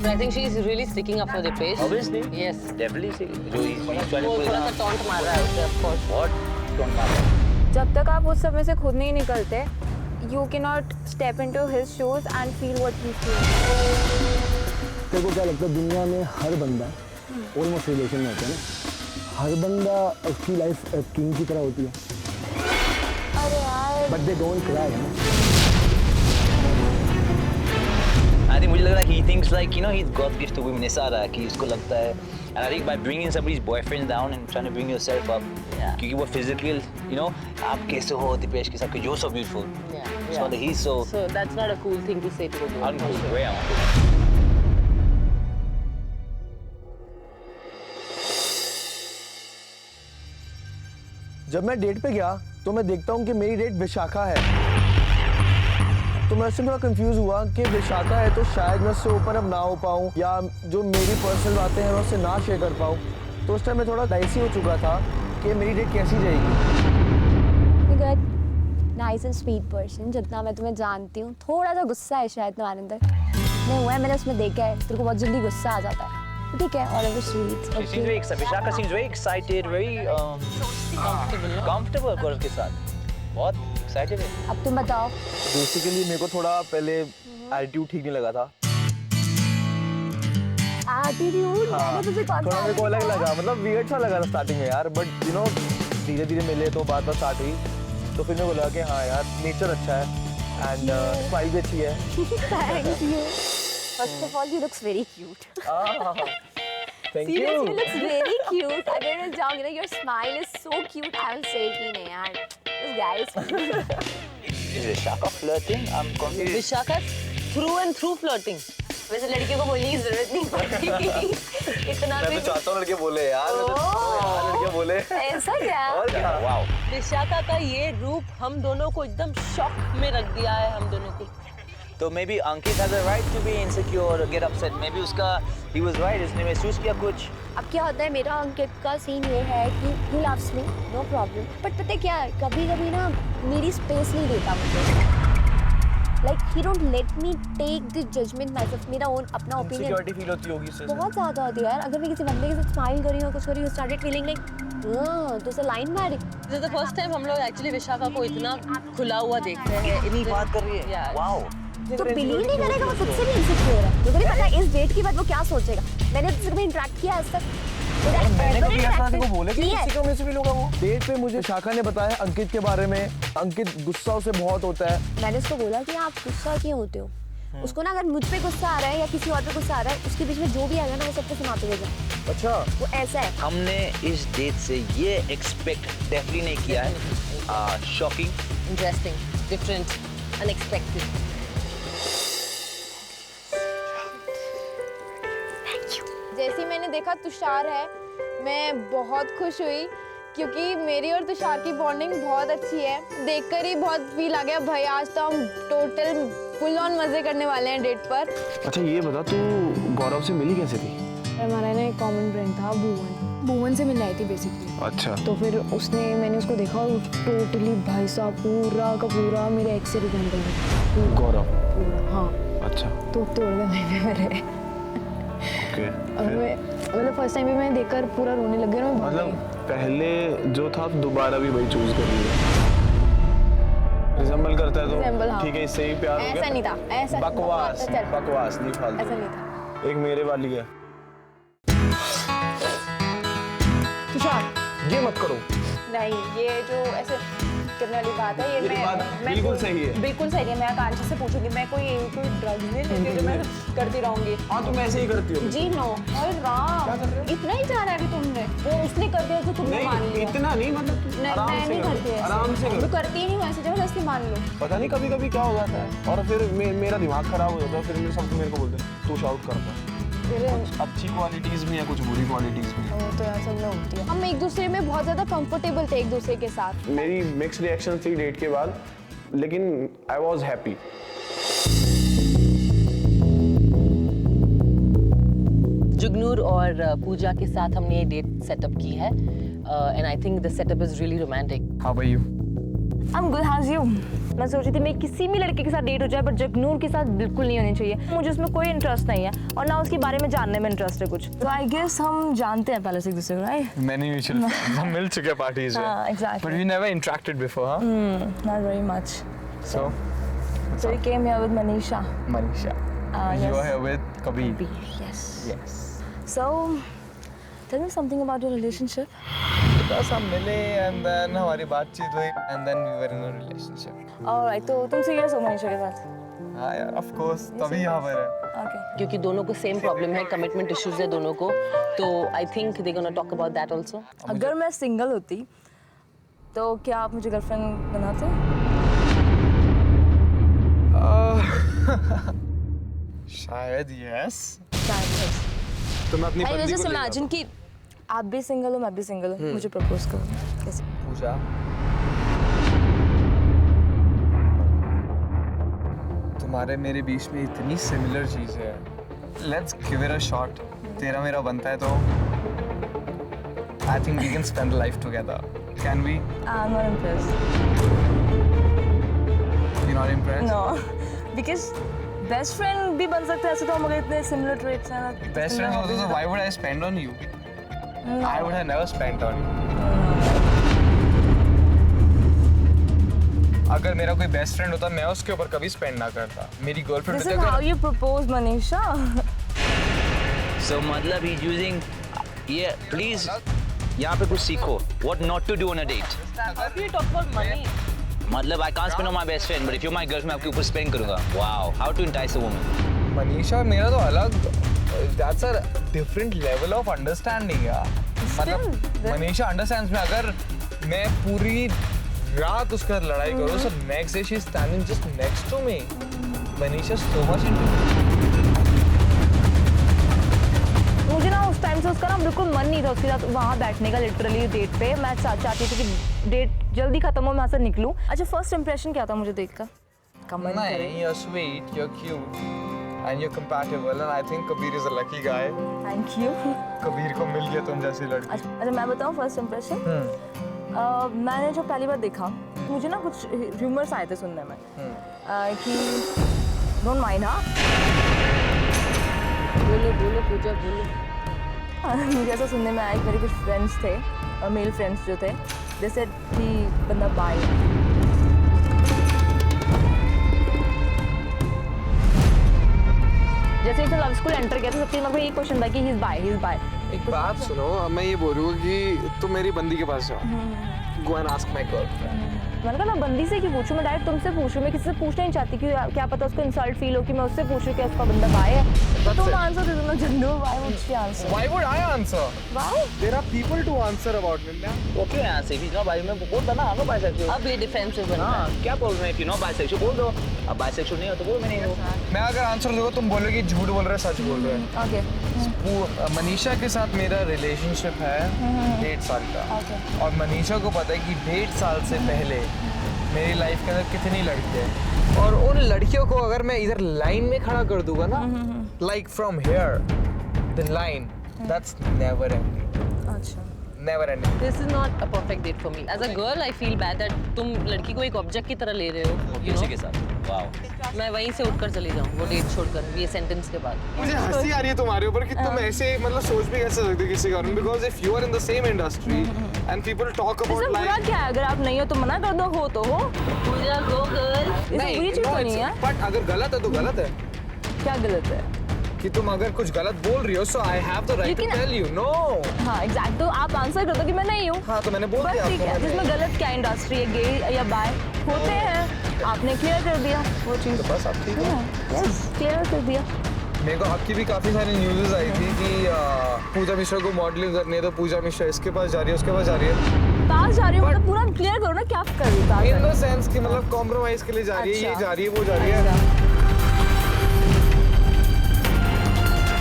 But I think she is really sticking up for Dipesh. Obviously. Yes. Definitely. जो he's trying to वो pull it थोड़ा सा out. Taunt मार रहा है उसे of course. What? Don't matter. जब तक आप उस सब में से खुद नहीं निकलते, you cannot step into his shoes and feel what he feels. तेरे को क्या लगता है दुनिया में हर बंदा ऑलमोस्ट रिलेशन में होता है ना, हर बंदा उसकी लाइफ किंग की तरह होती है, अरे यार but they don't cry. I think मुझे लग रहा है he thinks like he's got gifts to women, ऐसा रहा है कि इसको लगता है, and I think by bringing somebody's boyfriend down and trying to bring yourself up, क्योंकि वो physical, आप कैसे हो दीपेश के साथ, you're so beautiful, so he's so that's not a cool thing to say to a girl. uncool, very uncool. जब मैं date पे गया तो मैं देखता हूँ कि मेरी डेट विशाखा है, तो मैं उससे थोड़ा कंफ्यूज हुआ कि विशाखा है तो शायद मैं उससे ओपन अप ना हो पाऊँ या जो मेरी पर्सनल बातें हैं मैं उससे ना शेयर कर पाऊँ। तो उस टाइम मैं थोड़ा डाइसी हो चुका था कि मेरी डेट कैसी जाएगी। नाइस एंड स्वीट पर्सन, जितना मैं तुम्हें जानती हूँ। थोड़ा सा गुस्सा है शायद तुम्हारे अंदर, नहीं हुआ है, मैंने उसमें देखा है, तेरे को बहुत जल्दी गुस्सा आ जाता है। ठीक है, all of the sweets. She seems very excited. Vishaka seems very excited, very comfortable girl के साथ, बहुत excited है। अब तुम बताओ। बेसिकली मेरे को थोड़ा पहले एटीट्यूड ठीक नहीं लगा था। एटीट्यूड? मैंने तुझे कौन सा थोड़ा मेरे को अलग लगा, मतलब वियर्ड सा लगा था स्टार्टिंग में यार, बट धीरे धीरे मिले तो बात स्टार्ट हुई, तो फिर मेरे को लगा कि हाँ यार नेचर अच्छा है एंड स्माइल भी अच्छी है। Thank you. First of all, he looks very cute. Thank Seriously, you. he looks very cute. अगर मैं जाऊँगी ना, your smile is so cute. I will say कि नहीं यार, this guy is cute. Is Vishaka flirting? I'm confused. Vishaka through and through flirting. वैसे लड़कियों को बोलने की जरूरत नहीं पड़ती इतना मैं भी। तो चाहता हूँ लड़के बोले यार, लड़के बोले। ऐसा क्या? और क्या? Wow. विशाखा का ये रूप हम दोनों को एकदम शॉक में रख दिया है हम दोनों को। तो maybe Ankit has a right to be insecure or get upset. Maybe उसका he was right. उसने महसूस किया कुछ। अब क्या होता है, मेरा अंकित का सीन ये है कि he loves me, no problem. But पता है क्या है, कभी-कभी ना मेरी स्पेस नहीं देता मुझे। Like he don't let me take the judgment myself. मेरा own अपना opinion। Insecurity feel होती होगी इससे। बहुत ज़्यादा होती है यार। अगर मैं किसी बंदे के साथ स्माइल कर रही हूँ, कुछ कर रही हूँ, started feeling like तो उसे लाइन मारी। This is the first time हम लोग एक्चुअली विशाखा को इतना खुला हुआ देख रहे हैं। इतनी बात कर रही है। Yeah. Wow. तो बिलीव नहीं करेगा, वो खुद से भी इनसिक्योर है। मुझे नहीं पता इस डेट के बाद वो क्या सोचेगा। मैंने उससे कभी इंटरेक्ट किया आज तक। मैंने कभी ऐसा तेरे को बोले कि किया है। किसी को में से भी लोग वो डेट पे मुझे शाखा ने बताया अंकित के बारे में, अंकित गुस्सा उसे बहुत होता है। मैंने उसको बोला कि आप गुस्सा क्यों होते हो? उसको ना अगर मुझ पे गुस्सा आ रहा है या किसी और पे गुस्सा आ रहा है, उसके बीच में जो भी आएगा ना वो सबको सुनाते हुए जाए। अच्छा, वो ऐसा है। हमने इस डेट से ये एक्सपेक्ट डेफिनेटली नहीं किया है। Shocking, Interesting, different, unexpected. जैसे मैंने देखा तुषार है, मैं बहुत खुश हुई क्योंकि मेरी और तुषार की बॉन्डिंग बहुत अच्छी है। देखकर ही बहुत फील आ गया भाई, आज तो हम टोटल फुल ऑन मजे करने वाले हैं डेट पर। अच्छा ये बता, तू गौरव से मिली कैसे थी? हमारा ना एक कॉमन फ्रेंड था भुवन से मिलने आई थी बेसिकली। अच्छा। तो फिर मैंने उसको देखा और टोटली भाई साहब पूरा का पूरा मेरे एक्स से रिजेंबल है। गौरव? हाँ। अच्छा। तो तोड़ गए मेरे। ओके। मतलब फर्स्ट टाइम भी मैं देखकर पूरा रोने लग गया। मतलब पहले जो था दोबारा भी वही चूज कर लिया। रिजेंबल करता है तो हाँ। ठीक है, इससे ही प्यार हो गया। ऐसा नहीं था, ऐसा बकवास बकवास नहीं फालतू। ऐसा नहीं था। एक मेरे वाली है। तुषार ये मत करो। नहीं, ये जो ऐसे करने वाली बात है, ये मैं बिल्कुल सही है। बिल्कुल सही है। मैं आकांक्षा से पूछूंगी, मैं कोई ड्रग्स नहीं लेती जो मैं करती रहूंगी। हाँ तुम ऐसे ही करती हो। जी नो। और राम, इतना ही जाना है कि तुमने वो उसने कर दिया तो तुमने मान लिया। इतना नहीं, मतलब मैं नहीं करती ऐसे। आराम से मैं करती ही नहीं हूँ ऐसे, जबरदस्ती मान लो। पता नहीं कभी कभी क्या हो जाता है और फिर मेरा दिमाग खराब हो जाता है। फिर सब मेरे को बोलते हैं तू शाउट करता है। कुछ अच्छी क्वालिटीज भी हैं, कुछ बुरी क्वालिटीज भी हैं। वो तो यार सब में होती है। हम एक दूसरे में बहुत ज्यादा कंफर्टेबल थे एक दूसरे के साथ। मेरी मिक्स रिएक्शन थी डेट के बाद, लेकिन आई वॉज हैप्पी। जुगनूर और पूजा के साथ हमने ये डेट सेटअप की है and I think the setup is really romantic. How are you? I am good, how are you? मैं सोच रही थी मैं किसी भी लड़के के साथ डेट हो जाए बट जगनूर के साथ बिल्कुल नहीं होनी चाहिए। मुझे उसमें कोई इंटरेस्ट नहीं है और ना उसके बारे में जानने में इंटरेस्ट है कुछ। तो आई गेस हम जानते हैं पहले से एक दूसरे को, राइट? मैंने म्यूचुअल हम मिल चुके हैं पार्टीज में। हाँ, exactly. But we never interacted before, huh? Not very much. So we came here with Manisha. Manisha. Yes. You are here with Kabir. Yes. Yes. So tell me something about your relationship. बस हम मिले and then हमारी बातचीत हुई and then we were in a relationship. Alright, तो तुम serious हो मनीषा के साथ? हाँ यार, of course, तभी यहाँ पर है। Okay. क्योंकि दोनों को सेम प्रॉब्लम है, कमिटमेंट इश्यूज है दोनों को, तो I think they gonna talk about that also. अगर मैं सिंगल होती तो क्या आप मुझे गर्लफ्रेंड बनाते? शायद yes. शायद। तो मैं अपनी बंदी को जस्ट इमेजिन कि आप भी सिंगल हो, मैं भी सिंगल हूँ, मुझे प्रपोज करो। कैसे? पूजा, तुम्हारे मेरे बीच में इतनी सिमिलर चीज़ है। Let's give it a shot. तेरा मेरा बनता है तो I think we can spend life together. Can we? I'm not impressed. You're not impressed? No, because best friend भी बन सकते हैं ऐसे तो हमारे इतने similar traits हैं ना। Best friend होते तो why would I spend on you? No. I would have never spent on you. अगर मेरा कोई बेस्ट फ्रेंड होता मैं उसके ऊपर कभी स्पेंड ना करता। मेरी girlfriend This is how you propose, Manisha. So मतलब he's using, yeah, please, यहाँ पे कुछ सीखो. What not to do on a date. How do you talk about money? मतलब I can't spend on my best friend, but if you're my girlfriend, मैं आपके ऊपर spend करूँगा. Wow, how to entice a woman. Manisha मेरा तो अलग, that's a different level of understanding यार। मतलब मनीषा understands में अगर मैं पूरी रात उसका लड़ाई करूँ, so next day she's standing just next to me. Manisha so much into me. मुझे ना उस टाइम से उसका ना बिल्कुल मन नहीं था उसके साथ वहाँ बैठने का, लिटरली डेट पे। मैं चाहती थी कि डेट जल्दी खत्म हो, मैं यहाँ से निकलूँ। अच्छा, फर्स्ट इंप्रेशन क्या था मुझे देखकर? कमेंट करें। नहीं, you're sweet, you're cute, and you're compatible, and I think Kabir is a lucky guy. Thank you. Kabir को मिल गया तुम जैसी लड़की। अच्छा मैं बताऊँ फर्स्ट इंप्रेशन? मैंने जो पहली बार देखा, मुझे ना कुछ र्यूमर्स आए थे सुनने में कि डोंट माइंड। हाँ बोलो बोलो पूजा बोलो। मुझे ऐसा सुनने में आया कि मेरे कुछ फ्रेंड्स थे, मेल फ्रेंड्स जो थे, दे सेड कि बंदा बाय है। जैसे इसे लव स्कूल एंटर किया तो सबके दिमाग में ये क्वेश्चन था कि ही इज बाय। एक बात सुनो, मैं ये बोल रही हूँ कि तुम मेरी बंदी के पास जाओ। Go and ask my girlfriend. मैंने कहा मैं बंदी से क्यों पूछूं, मैं डायरेक्ट तुमसे पूछूं। मैं किसी से पूछना नहीं चाहती कि क्या पता उसको इंसल्ट फील हो कि मैं उससे पूछूं कि उसका बंदा बाय है। तो तुम आंसर दे दो ना Jannu. Why would she answer? Why would I answer? Why? There are people to answer about me. Okay, यहाँ से भी ना भाई मैं बोलता ना, I'm bisexual. अब ये डिफेंसिव बन रहा है। क्या बोल रहे हैं? If you're not bisexual बोल दो। अब bisexual नहीं हो तो बोल मैं नहीं हूँ। मैं अगर आंसर दूंगा तुम बोलोगे झूठ बोल रहे, सच बोल रहे। Okay. मनीषा के साथ मेरा रिलेशनशिप है 1.5 साल का, और मनीषा को पता है कि 1.5 साल से पहले मेरी लाइफ के अंदर कितनी लड़कियां हैं और उन लड़कियों को अगर मैं इधर लाइन में खड़ा कर दूंगा ना, like from here the line, that's never ending. अच्छा, never ending. This is not a perfect date for me. As a girl I feel bad that तुम लड़की को एक ऑब्जेक्ट की तरह ले रहे हो, किसी के साथ। वाओ, मैं वहीं से उठकर चली जाऊँ वो डेट छोड़कर, ये सेंटेंस के बाद। मुझे हंसी आ रही है तुम्हारे ऊपर कि तुम ऐसे मतलब सोच भी कैसे सकते हो किसी का, because if you are in the same industry and people talk about इसमें बुरा क्या है? अगर आप नहीं हो तो मना कर दो, हो तो हो। पूजा गो गर्ल, इसमें बुरी चीज तो नहीं है। बट अगर गलत है तो गलत है। क्या गलत है? कि तुम अगर कुछ गलत बोल रही हो, so I have the right to tell you no. हाँ एग्जैक्ट, तो आप आंसर कर दो कि मैं नहीं हूँ। हाँ तो मैंने बोल दिया ठीक है, जिसमें गलत क्या इंडस्ट्री है, गे या बाय होते हैं, आपने क्लियर कर दिया वो चीज़। तो बस आप ठीक हो। यस, क्लियर कर दिया। मेरे को आपकी भी काफ़ी सारी न्यूज़ आई थी कि पूजा मिश्रा को मॉडलिंग करनी है, तो पूजा मिश्रा इसके पास जा रही है, उसके पास जा रही है। पास जा रही है मतलब पूरा क्लियर करो ना, क्या कर रही है? इन द सेंस कि मतलब कॉम्प्रोमाइज के लिए जा रही है, ये जा रही है, वो जा रही है।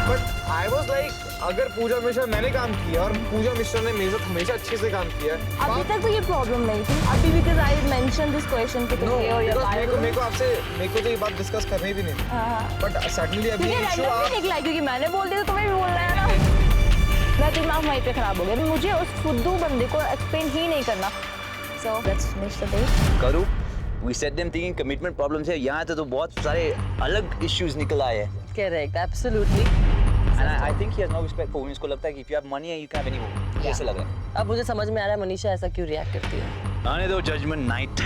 बट आई वाज लाइक, अगर पूजा मिश्रा मैंने काम किया और पूजा मिश्रा ने मेरे साथ हमेशा अच्छे से काम किया, अभी तक तो ये प्रॉब्लम नहीं थी। अभी because I mention this question कि तुम ये हो या बाय हो। मेरे को तो ये बात डिस्कस करनी भी नहीं थी। बट सडनली अभी इशू आ निकला क्योंकि मैंने बोल दिया तो तुम्हें भी बोलना है ना। मेरा दिमाग वहीं पे खराब हो गया। मुझे उस फुद्दू बंदे को एक्सप्लेन ही नहीं करना। So let's finish the date. करूँ, we said them thinking commitment problems है, यहाँ तो बहुत सारे अलग issues निकल आए हैं। Correct, absolutely. And I think he has no respect for women. इसको लगता है कि if you have money you can have any woman. ऐसा लग रहा है। अब मुझे समझ में आ रहा है मनीषा ऐसा क्यों रिएक्ट करती है। आने दो जजमेंट नाइट,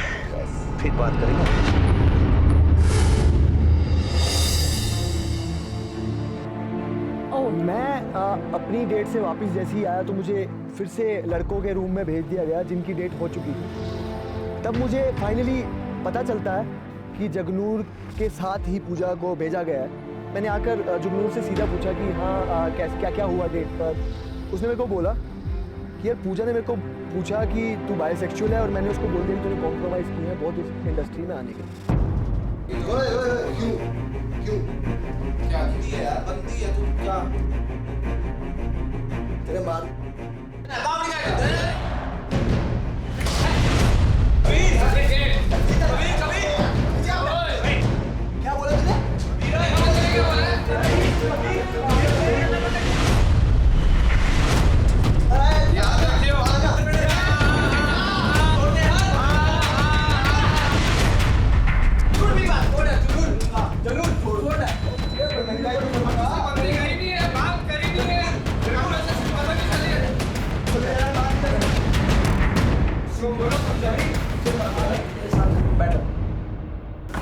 फिर बात करेंगे। मैं अपनी डेट से वापस जैसे ही आया तो मुझे फिर से लड़कों के रूम में भेज दिया गया जिनकी डेट हो चुकी थी। तब मुझे फाइनली पता चलता है कि जगनूर के साथ ही पूजा को भेजा गया है। मैंने आकर जगनूर से सीधा पूछा कि हाँ क्या क्या हुआ डेट पर। उसने मेरे को बोला कि यार पूजा ने मेरे को पूछा कि तू बायसेक्सुअल है और मैंने उसको बोल दिया कि तूने कॉम्प्रोमाइज़ की है बहुत इस इंडस्ट्री में आने के। क्यों क्या बंदी है यार, बंदी है तू क्या तेरे मार क्या बोला तूने?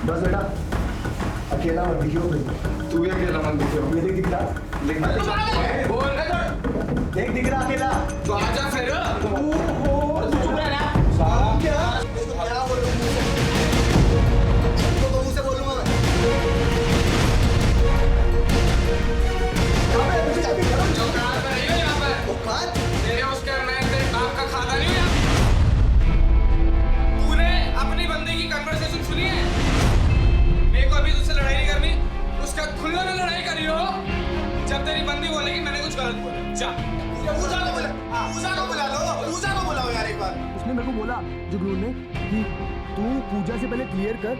बस बेटा अकेला मत दिखियो भाई। तू भी अकेला मत दिखियो। ये दिख रहा बोल देख दिख रहा अकेला तो आजा फिर। ओहो तू चुप रह ना साला। क्या बोलूं तो मुंह से बोलूंगा मैं। कहां पे मुझे चाबी करो जो कार पे नहीं हो यहां पर वो कार तेरे उसके मैं तेरे बाप का खाता नहीं हूं। तूने अपनी बंदे की कन्वर्सेशन सुनी है? मेरे को अभी तुझसे लड़ाई नहीं करनी, उसका खुले में लड़ाई करी हो। जब तेरी बंदी बोलेगी मैंने कुछ गलत बोला, जा पूजा को बुलाओ यार एक बार। उसने मेरे को बोला जगनूर ने कि तू पूजा से पहले क्लियर कर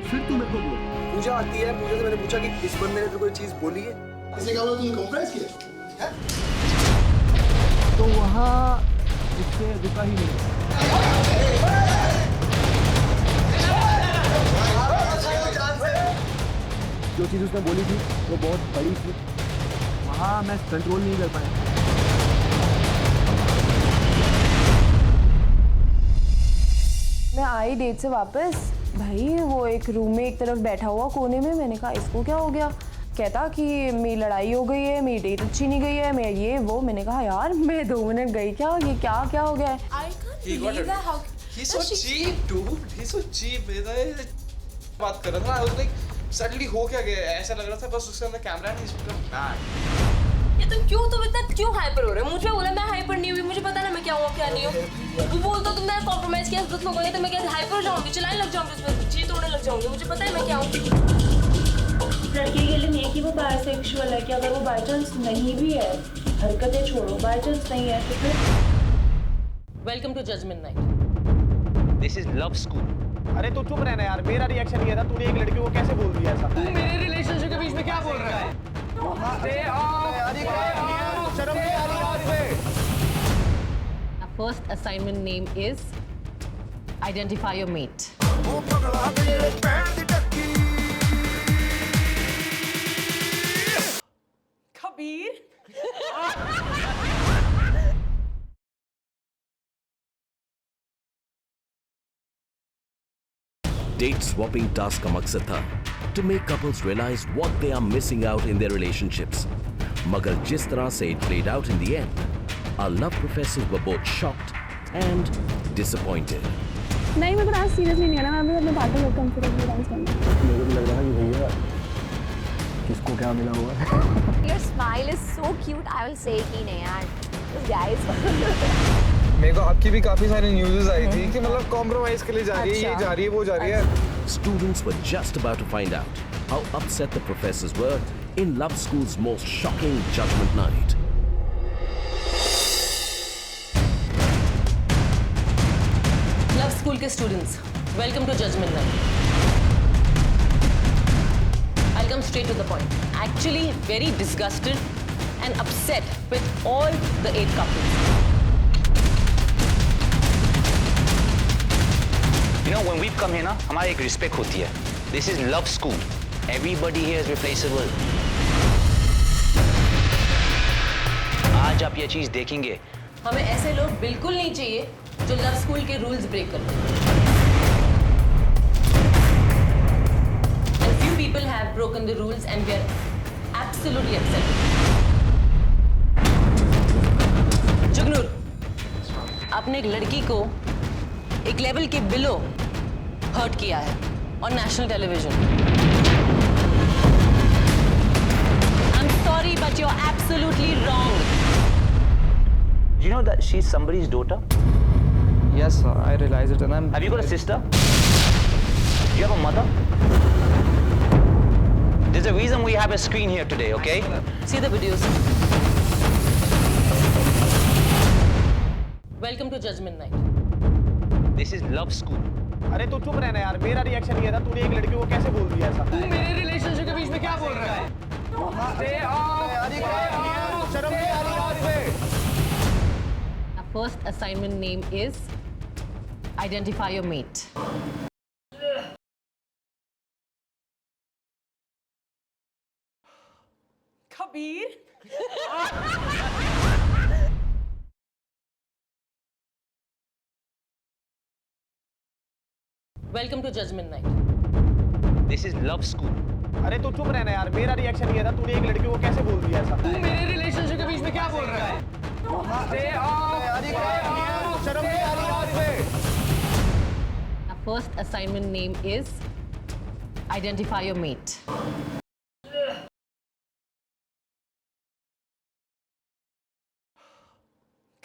फिर तू मेरे को बोल। पूजा आती है, पूजा से मैंने पूछा कि इस बंदे ने तो कोई चीज बोली है? इसने क्या बोला, तुमने कॉम्प्रोमाइज किया है? तो वहाँ इससे रुका ही नहीं। जो चीज़ उसने बोली थी वो बहुत बड़ी थी, वहाँ मैं कंट्रोल नहीं कर पाया। मैं आई डेट से वापस, भाई वो एक रूम में एक तरफ बैठा हुआ कोने में। मैंने कहा इसको क्या हो गया? कहता कि मेरी लड़ाई हो गई है, मेरी डेट अच्छी नहीं गई है, मैं ये वो। मैंने कहा यार मैं 2 मिनट गई क्या, ये क्या हो गया है? He's so cheap, dude. He's so cheap. बात कर रहा था, I was like, suddenly हो क्या गया? ऐसा लग रहा था बस उसके अंदर कैमरा नहीं, इसका बैड। ये तुम इतना क्यों हाइपर हो रहे हो? मुझे बोला मैं हाइपर नहीं हुई, मुझे पता ना मैं क्या हूँ क्या नहीं हूँ। तू बोलता तुमने कॉम्प्रोमाइज किया 10 लोगों ने, तो मैं क्या हाइपर हो जाऊंगी, चिल्लाने लग जाऊंगी, उसमें जी तोड़ने लग जाऊंगी। मुझे पता है मैं क्या हूँ। लड़की के लिए नहीं कि वो बायसेक्सुअल है, कि अगर वो बाय चांस नहीं भी है, हरकतें छोड़ो, बाय चांस नहीं है तो फिर। Welcome to judgment night. This is love school. अरे तू चुप रहना यार, मेरा रिएक्शन ये था, तूने एक लड़की को कैसे बोल दिया ऐसा? तू मेरे रिलेशनशिप के बीच में क्या बोल रहा है? शर्म नहीं आ रही यार इसे? Our first assignment name is identify your mate. Kabir date swapping task का मकसद था to make couples realize what they are missing out in their relationships. मगर जिस तरह से it played out in the end, our love professors were both shocked and disappointed. नहीं मैं dance seriously नहीं है ना, मैं अभी अपने पार्टनर को कंफर्टेबली डांस करना। मेरे को लग रहा है कि भैया किसको क्या मिला हुआ है। Your smile is so cute. I will say कि नहीं यार, this guy is. मेरे को आपकी भी काफी सारी न्यूज़ आई थी कि मतलब कॉम्प्रोमाइज के लिए जा रही है, ये जा रही है, वो जा रही है। Students were just about to find out how upset the professors were in Love School's most shocking judgment night. Love School के students, welcome to Judgment Night. I'll come straight to the point. Actually, very disgusted and upset with all the 8 couples. You know, when we come here ना, हमारी एक respect होती है. This is love school. Everybody here is replaceable. आज आप ये चीज देखेंगे. हमें ऐसे लोग बिल्कुल नहीं चाहिए जो लव स्कूल के रूल्स ब्रेक करते हैं. And few people have broken the rules and we are absolutely accepted. जुगनूर, आपने एक लड़की को एक लेवल के बिलो हर्ट किया है on national television. I'm sorry, but you're absolutely wrong. You know that she's somebody's daughter? Yes, sir, I realize it, and I'm. Have you got a sister? Do you have a mother? There's a reason we have a screen here today, okay? See the videos. Welcome to Judgment Night. This is love school. अरे तू चुप रहना यार, मेरा reaction ये था, तूने एक लड़की को कैसे बोल दिया ऐसा? तू मेरे रिलेशनशिप के बीच में क्या बोल रहा है? शर्म नहीं आ रही यार इसे? Our first assignment name is identify your mate. Kabir Welcome to Judgment Night. This is love school. अरे तू चुप रहना यार, मेरा रिएक्शन ये था, तूने एक लड़की को कैसे बोल दिया ऐसा? तू मेरे रिलेशनशिप के बीच में क्या बोल रहा है? शर्म नहीं आ रही यार इसे? Our first assignment name is identify your mate.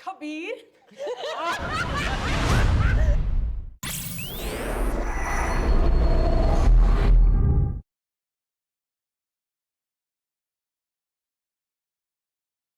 Kabir